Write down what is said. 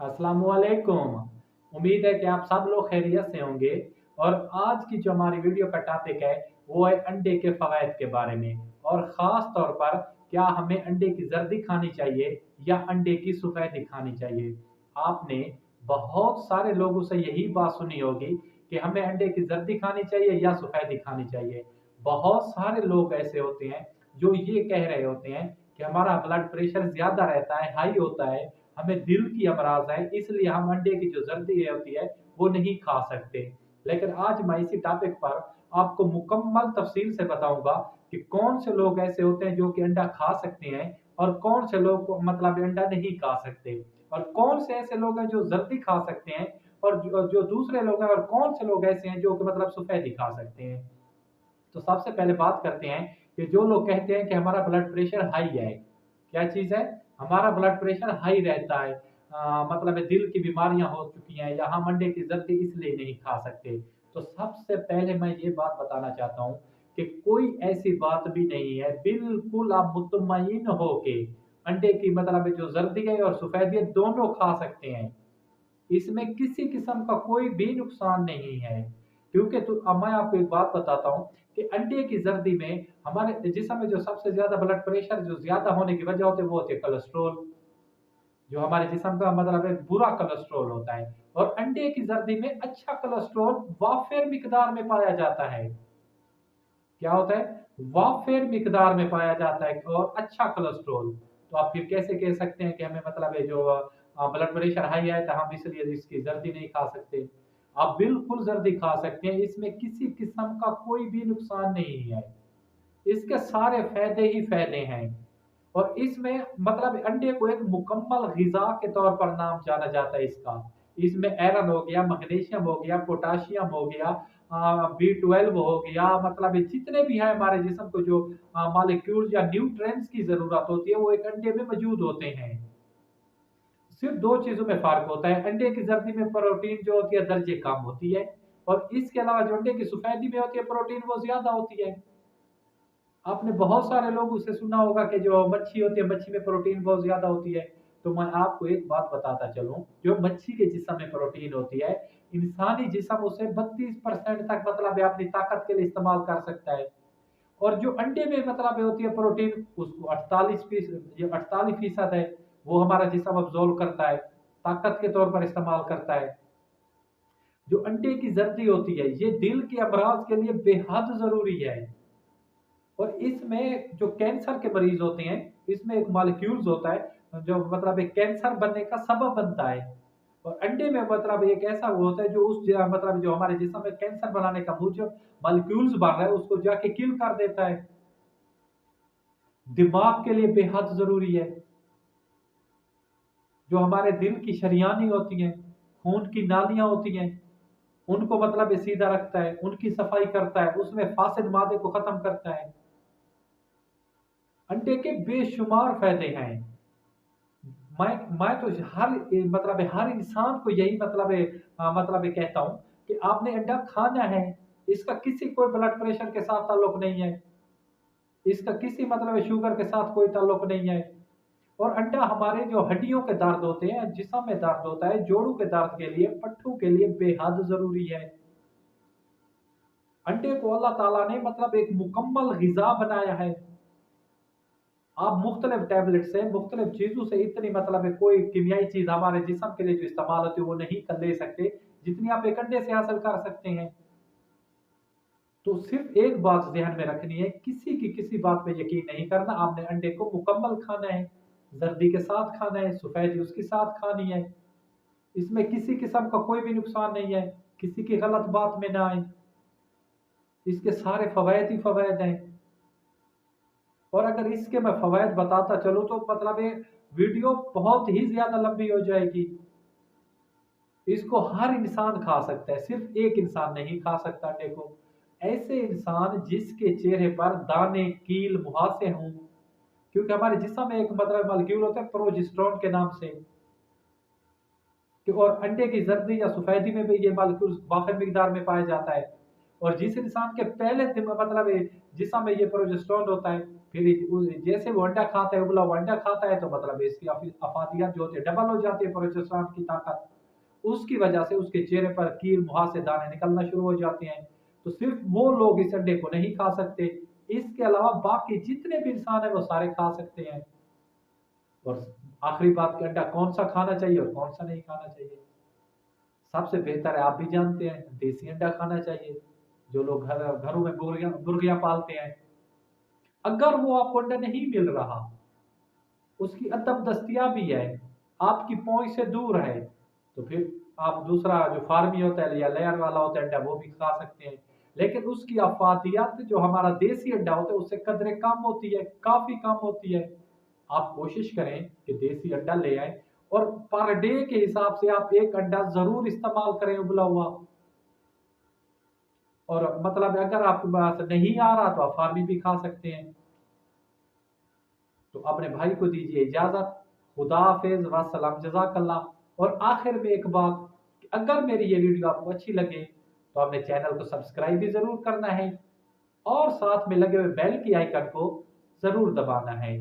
अस्सलामुअलैकुम। उम्मीद है कि आप सब लोग खैरियत से होंगे। और आज की जो हमारी वीडियो का टॉपिक है वो है अंडे के फवायद के बारे में। और ख़ास तौर पर क्या हमें अंडे की जर्दी खानी चाहिए या अंडे की सफ़ेदी खानी चाहिए। आपने बहुत सारे लोगों से यही बात सुनी होगी कि हमें अंडे की जर्दी खानी चाहिए या सफ़ेदी खानी चाहिए। बहुत सारे लोग ऐसे होते हैं जो ये कह रहे होते हैं कि हमारा ब्लड प्रेशर ज़्यादा रहता है, हाई होता है, हमें दिल की अमराज है, इसलिए हम अंडे की जो जर्दी होती है वो नहीं खा सकते। लेकिन आज मैं इसी टॉपिक पर आपको मुकम्मल तफसील से बताऊंगा कि कौन से लोग ऐसे होते हैं जो कि अंडा खा सकते हैं और कौन से लोग मतलब अंडा नहीं खा सकते, और कौन से ऐसे लोग हैं जो जर्दी खा सकते हैं, और जो दूसरे लोग हैं, और कौन से लोग ऐसे हैं जो कि मतलब सफेदी खा सकते हैं। तो सबसे पहले बात करते हैं कि जो लोग कहते हैं कि हमारा ब्लड प्रेशर हाई है। क्या चीज़ है? हमारा ब्लड प्रेशर हाई रहता है, मतलब है दिल की बीमारियां हो चुकी हैं या हम अंडे की जल्दी इसलिए नहीं खा सकते। तो सबसे पहले मैं ये बात बताना चाहता हूँ कि कोई ऐसी बात भी नहीं है, बिल्कुल आप मुतमईन हो के अंडे की मतलब है जो जर्दी है और सफेदी है दोनों खा सकते हैं। इसमें किसी किस्म का कोई भी नुकसान नहीं है। क्योंकि तो अब मैं आपको एक बात बताता हूँ कि अंडे की जर्दी में हमारे जिस्म में जो सबसे ज्यादा ब्लड प्रेशर जो ज्यादा होने की वजह होती है वो होती है कोलेस्ट्रोल। जो हमारे जिस्म का मतलब है बुरा कोलेस्ट्रोल होता है, और अंडे की जर्दी में अच्छा कोलेस्ट्रोल वाफिर मिकदार में पाया जाता है। क्या होता है? वाफिर मिकदार में पाया जाता है और अच्छा कोलेस्ट्रोल। तो आप फिर कैसे कह सकते हैं कि हमें मतलब है जो ब्लड प्रेशर हाई है तो हम इसलिए इसकी जर्दी नहीं खा सकते। आप बिल्कुल जर्दी खा सकते हैं, इसमें किसी किस्म का कोई भी नुकसान नहीं है। इसके सारे फायदे ही फायदे हैं। और इसमें मतलब अंडे को एक मुकम्मल ग़िज़ा के तौर पर नाम जाना जाता है इसका। इसमें आयरन हो गया, मैग्नीशियम हो गया, पोटेशियम हो गया, बी12 हो गया, मतलब ये जितने भी हैं हमारे जिस्म को जो मॉलिक्यूल्स या न्यूट्रिएंट्स की ज़रूरत होती है वो एक अंडे में मौजूद होते हैं। सिर्फ 2 चीज़ों में फ़र्क होता है, अंडे की ज़र्दी में प्रोटीन जो होती है दर्जे कम होती है, और इसके अलावा जो अंडे की सफ़ेदी में होती है प्रोटीन वो ज़्यादा होती है। आपने बहुत सारे लोगों से सुना होगा कि जो मच्छी होती है, मच्छी में प्रोटीन बहुत ज़्यादा होती है। तो मैं आपको एक बात बताता चलूँ, जो मच्छी के जिस्म में प्रोटीन होती है, इंसानी जिस्म उसे 32% तक मतलब है अपनी ताकत के लिए इस्तेमाल कर सकता है। और जो अंडे में मतलब होती है प्रोटीन, उसको 48% है, वो हमारा जिस्म अब्ज़ॉर्ब करता है, ताकत के तौर पर इस्तेमाल करता है। जो अंडे की जर्दी होती है, ये दिल के अमराज के लिए बेहद ज़रूरी है। और इसमें जो कैंसर के मरीज होते हैं, इसमें एक मॉलिक्यूल्स होता है जो मतलब एक कैंसर बनने का सबब बनता है। और अंडे में मतलब एक ऐसा वो होता है जो मतलब जो हमारे जिस्म में कैंसर बनाने का जो मॉलिक्यूल्स बन रहा है उसको जाके किल कर देता है। दिमाग के लिए बेहद जरूरी है। जो हमारे दिल की शरियानी होती हैं, खून की नालियां होती हैं, उनको मतलब ये सीधा रखता है, उनकी सफाई करता है, उसमें फासिद मादे को खत्म करता है। अंडे के बेशुमार फायदे हैं। मैं तो मतलब हर इंसान को यही मतलब मतलब कहता हूँ कि आपने अंडा खाना है। इसका किसी कोई ब्लड प्रेशर के साथ ताल्लुक नहीं है, इसका किसी मतलब शुगर के साथ कोई ताल्लुक नहीं है। और अंडा हमारे जो हड्डियों के दर्द होते हैं, जिस्म में दर्द होता है, जोड़ों के दर्द के लिए, पट्टों के लिए बेहद जरूरी है। अंडे को अल्लाह ताला ने मतलब एक मुकम्मल ग़िज़ा बनाया है। आप मुख्तलिफ टैबलेट से, मुख्तलिफ चीज़ों से इतनी मतलब है कोई कीमियाई चीज़ हमारे जिस्म के लिए जो इस्तेमाल होती है वो नहीं कर ले सकते, जितनी आप एक अंडे से हासिल कर सकते हैं। तो सिर्फ एक बात ध्यान में रखनी है, किसी की किसी बात पे यकीन नहीं करना। आपने अंडे को मुकम्मल खाना है, जर्दी के साथ खाना है, सफेदी उसके साथ खानी है। इसमें किसी किस्म का कोई भी नुकसान नहीं है, किसी की गलत बात में ना आए। इसके सारे फवायद ही फवायद हैं। और अगर इसके मैं फवायद बताता चलूँ तो मतलब ये वीडियो बहुत ही ज्यादा लंबी हो जाएगी। इसको हर इंसान खा सकता है, सिर्फ एक इंसान नहीं खा सकता अंडे को। ऐसे इंसान जिसके चेहरे पर दाने, कील, मुहासे हों, क्योंकि हमारे जिस्म में एक मतलब मॉलिक्यूल होता है प्रोजेस्टेरोन के नाम से, कि और अंडे की जर्दी या सफेदी में भी ये मॉलिक्यूल वाफिर मिकदार में पाया जाता है। और जिस इंसान के पहले मतलब जिस्म में ये प्रोजेस्टेरोन होता है, फिर जैसे वो अंडा खाता है, उबला हुआ अंडा खाता है, तो मतलब इसकी अफादियात जो होती है डबल हो जाती है, प्रोजेस्टेरॉन की ताकत, उसकी वजह से उसके चेहरे पर कील मुहासे दाने निकलना शुरू हो जाते हैं। तो सिर्फ वो लोग इस अंडे को नहीं खा सकते, इसके अलावा बाकी जितने भी इंसान है वो सारे खा सकते हैं। और आखिरी बात कि अंडा कौन सा खाना चाहिए और कौन सा नहीं खाना चाहिए, सबसे बेहतर है, आप भी जानते हैं, देसी अंडा खाना चाहिए। जो लोग घरों में मुर्गियां पालते हैं, अगर वो आपको अंडा नहीं मिल रहा, उसकी अदम दस्तियाबी है, आपकी पहुंच से दूर है, तो फिर आप दूसरा जो फार्मी होता है या लेयर वाला होता है अंडा, वो भी खा सकते हैं। लेकिन उसकी अफादियत जो हमारा देसी अंडा होता है उससे कदरें कम होती है, काफी कम होती है। आप कोशिश करें कि देसी अंडा ले आए, और पर डे के हिसाब से आप एक अंडा जरूर इस्तेमाल करें उबला हुआ। और मतलब अगर आपके पास नहीं आ रहा तो आप फार्मी भी खा सकते हैं। तो अपने भाई को दीजिए इजाजत। खुदा हाफिज, वसलाम, जजाकल्लाह। और आखिर में एक बात कि अगर मेरी ये वीडियो आपको अच्छी लगे तो आपने चैनल को सब्सक्राइब भी जरूर करना है, और साथ में लगे हुए बेल की आइकन को जरूर दबाना है।